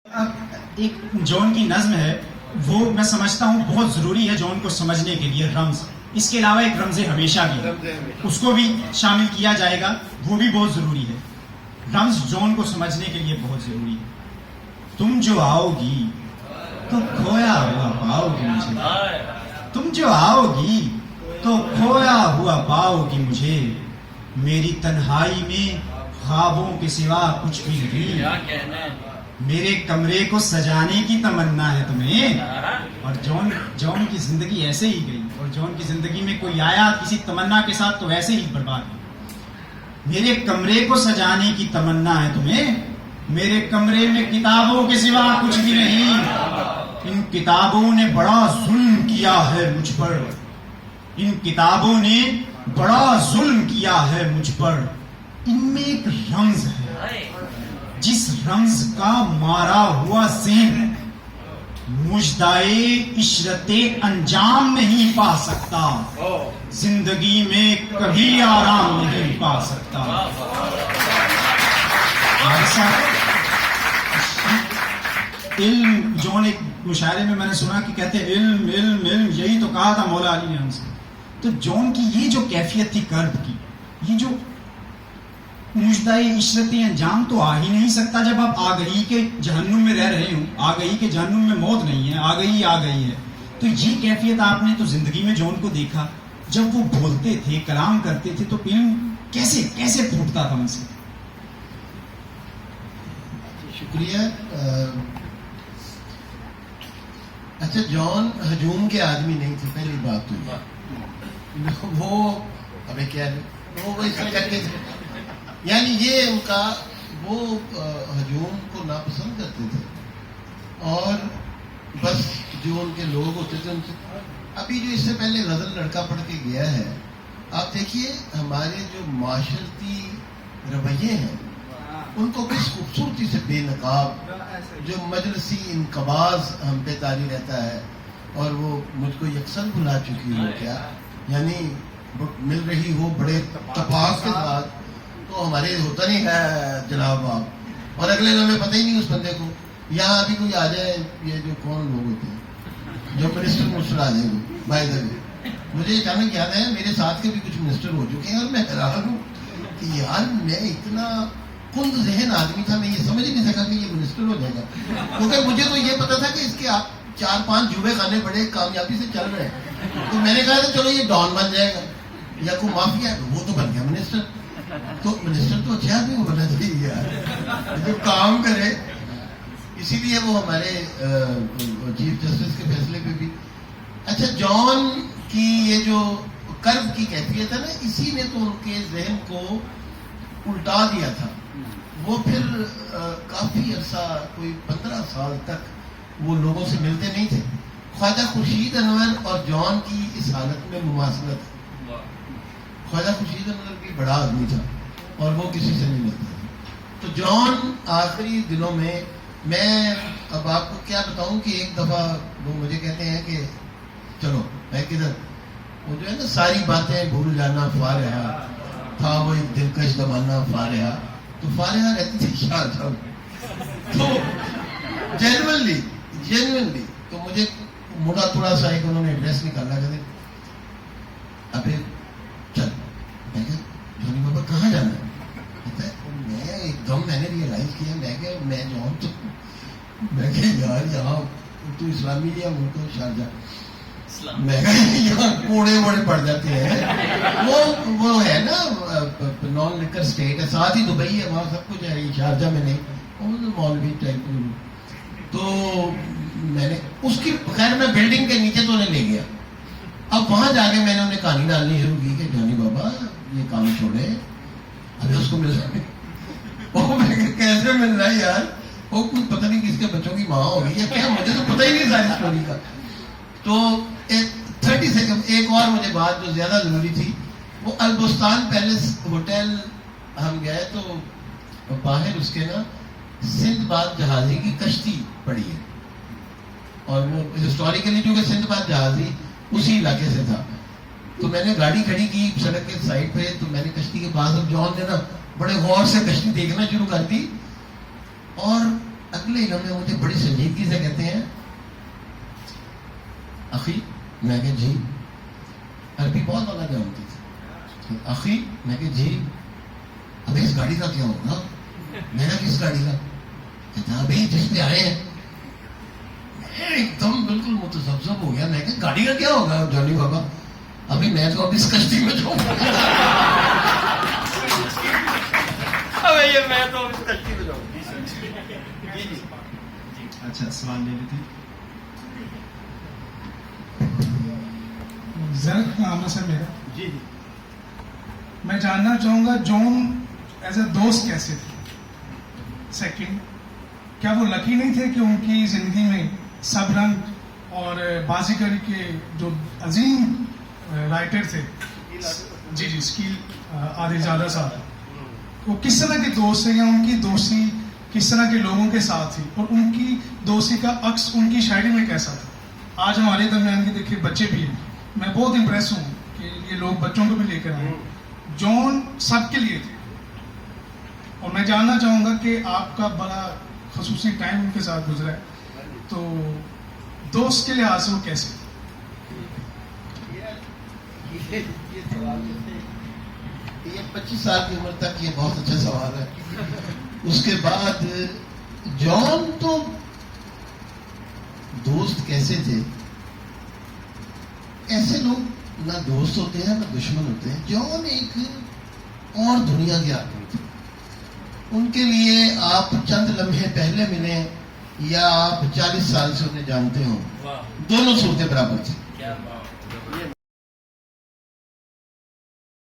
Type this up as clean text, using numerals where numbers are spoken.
ایک جون کی نظم ہے، وہ میں سمجھتا ہوں بہت ضروری ہے جون کو سمجھنے کے لیے، رمز. اس کے علاوہ ایک رمز ہمیشہ بھی ہے، اس کو بھی شامل کیا جائے گا، وہ بھی بہت ضروری ہے. رمز جون کو سمجھنے کے لیے بہت ضروری ہے. تم جو آؤ گی تو کھویا ہوا پاؤ گی مجھے، تم جو آؤ گی تو کھویا ہوا پاؤ گی مجھے، میری تنہائی میں خوابوں کے سوا کچھ بھی نہیں، میرے کمرے کو سجانے کی تمنا ہے تمہیں. اور جون کی زندگی ایسے ہی گئی، اور جون کی زندگی میں کوئی آیا کسی تمنا کے ساتھ تو ایسے ہی برباد ہو. میرے کمرے کو سجانے کی تمنا ہے تمہیں، میرے کمرے میں کتابوں کے سوا کچھ بھی نہیں، ان کتابوں نے بڑا ظلم کیا ہے مجھ پر، ان کتابوں نے بڑا ظلم کیا ہے مجھ پر. ان میں ایک رمز ہے، جس رمز کا مارا ہوا ذہن مژدائے عشرت انجام نہیں پا سکتا، زندگی میں کبھی آرام نہیں پا سکتا. علم، جون ایک مشاعرے میں نے سنا کہ کہتے ہیں علم علم علم، یہی تو کہا تھا مولا علی نے ہم سے. تو جون کی یہ جو کیفیت تھی کرب کی، یہ جو مژدائے عشرت انجام تو آ ہی نہیں سکتا جب آپ آگہی کے جہنم میں رہ رہے ہوں. آگہی کے جہنم میں موت نہیں ہے، آگہی آ گئی ہے. تو یہ کیفیت آپ نے تو زندگی میں جون کو دیکھا، جب وہ بولتے تھے، کلام کرتے تھے، تو علم کیسے کیسے پھوٹتا تھا ان سے. شکریہ. اچھا، جون ہجوم کے آدمی نہیں تھے، پہلی بات تو وہ ابھی کیا وہ کرتے تھے، یعنی یہ ان کا وہ ہجوم کو ناپسند کرتے تھے، اور بس جو ان کے لوگ ہوتے تھے ان سے. ابھی جو اس سے پہلے غزل لڑکا پڑھ کے گیا ہے، آپ دیکھیے ہمارے جو معاشرتی رویے ہیں ان کو کس خوبصورتی سے بے نقاب، جو مجلسی انقباض ہم پہ طاری رہتا ہے، اور وہ مجھ کو یکسر بلا چکی ہو کیا، یعنی مل رہی ہو بڑے تفاق کے ساتھ، تو ہمارے ہوتا نہیں ہے جناب آپ، اور اگلے لمحے پتہ ہی نہیں اس بندے کو. یہاں ابھی کوئی آ جائے، یہ جو کون لوگ ہوتے ہیں جو منسٹر آ جائیں گے، بائی دا وے مجھے اچانک یاد ہے میرے ساتھ کے بھی کچھ منسٹر ہو چکے ہیں، اور میں حیران ہوں کہ یار میں اتنا کند ذہن آدمی تھا، میں یہ سمجھ ہی نہیں سکا کہ یہ منسٹر ہو جائے گا، کیونکہ مجھے تو یہ پتا تھا کہ اس کے 4-5 جوئے خانے بڑے کامیابی سے چل رہے ہیں. تو میں نے کہا تھا چلو یہ ڈان بن جائے گا یا کوئی مافیا، وہ تو بن گیا منسٹر. تو منسٹر تو اچھا آدمی ہونا چاہیے یار، جو کام کرے. اسی لیے وہ ہمارے چیف جسٹس کے فیصلے پہ بھی. اچھا، جون کی یہ جو کرب کی کیفیت ہے نا، اسی نے تو ان کے ذہن کو الٹا دیا تھا. وہ پھر کافی عرصہ، کوئی 15 سال تک وہ لوگوں سے ملتے نہیں تھے. خواجہ خورشید انور اور جون کی اس حالت میں مماثلت. خواجہ خورشید انور بھی بڑا آدمی تھا اور وہ کسی سے نہیں ملتا تھا. تو جون آخری دنوں میں اب آپ کو کیا بتاؤں کہ ایک دفعہ وہ مجھے کہتے ہیں کہ چلو میں کدھر، وہ جو ہے نا ساری باتیں بھول جانا فارحہ تھا، وہ ایک دلکش زمانہ فارحہ. تو فارحہ رہتی تھی شاہجہاں. تو جینوئنلی تو مجھے مڑا تھوڑا سا ایک انہوں نے ایڈریس نکالا، کہتے ابھی چل. میں کہ جونی بابا کہاں جانا ہے؟ کہتا ہے میں ایک دم میں نے ریئلائز کیا، میں کہ میں جاؤں تو میں کہ یار یہاں تو اسلامی یا ملک شارجہ، میں کہ یہاں کوڑے وڑے پڑ جاتے ہیں. وہ ہے نا نان لیکر اسٹیٹ ہے، ساتھ ہی دبئی ہے، وہاں سب کچھ ہے، شارجہ میں نہیں، مولوی ٹائپ. تو میں نے اس کی خیر میں بلڈنگ کے نیچے تو انہیں لے گیا. اب وہاں جا کے میں نے انہیں کہانی ڈالنی شروع کی کہ جانی بابا یہ کام چھوڑے، ابھی اس کو مل رہا ہے. کیسے مل رہا ہے یار؟ وہ کچھ پتہ نہیں کس کے بچوں کی ماں ہوگی یا کیا، مجھے تو پتہ ہی نہیں ساری اسٹوری کا. تو 30 سیکنڈ ایک اور مجھے بات جو زیادہ ضروری تھی، وہ البستان پیلس ہوٹل ہم گئے تو باہر اس کے نا سندھ باد جہازی کی کشتی پڑی ہے، اور وہ ہسٹوریکلی چونکہ سندھ باد جہازی اسی علاقے سے تھا. تو میں نے گاڑی کھڑی کی سڑک کے سائڈ پہ، تو میں نے کشتی کے پاس، اب جون نے نا بڑے غور سے کشتی دیکھنا شروع کر دی، اور ابھی اگلے ہی لمحے مجھے بڑی سنجیدگی سے کہتے ہیں اخی. میں کہ جی. عربی بہت والا جانتی تھی. اخی. میں کہ جی. اب اس گاڑی کا کیا ہوگا؟ میں نے کس گاڑی کا؟ کہتا ابھی جس پہ آئے ہیں. میں ایک دم بالکل متذبذب ہو گیا. میں کہ گاڑی کا کیا ہوگا جانی بابا؟ ابھی میں تو اب اس کشتی میں جاؤں گا. اچھا سوال لے لیتے ہیں. زرق نام ہے سر میرا. میں جاننا چاہوں گا جون ایز اے دوست کیسے تھے. سیکنڈ, کیا وہ لکی نہیں تھے کہ ان کی زندگی میں سب رنگ اور بازیگری کے جو عظیم رائٹر تھے, جی اسکیل آدھے صاحب, وہ کس طرح کے دوست ہیں یا ان کی دوستی کس طرح کے لوگوں کے ساتھ تھی اور ان کی دوستی کا عکس ان کی شاعری میں کیسا تھا. آج ہمارے درمیان کے دیکھیے بچے بھی ہیں, میں بہت امپریس ہوں کہ یہ لوگ بچوں کو بھی لے کر آئے. جون سب کے لیے تھے اور میں جاننا چاہوں گا کہ آپ کا بڑا خصوصی ٹائم ان کے ساتھ گزرا ہے, تو دوست کے لحاظ سے وہ کیسے تھے؟ یہ 25 سال کی عمر تک یہ بہت اچھا سوال ہے. اس کے بعد جان تو دوست کیسے تھے؟ ایسے لوگ نہ دوست ہوتے ہیں نہ دشمن ہوتے ہیں. جان ایک اور دنیا کے آدمی تھے. ان کے لیے آپ چند لمحے پہلے ملیں یا آپ 40 سال سے انہیں جانتے ہوں, دونوں صورتیں برابر تھیں.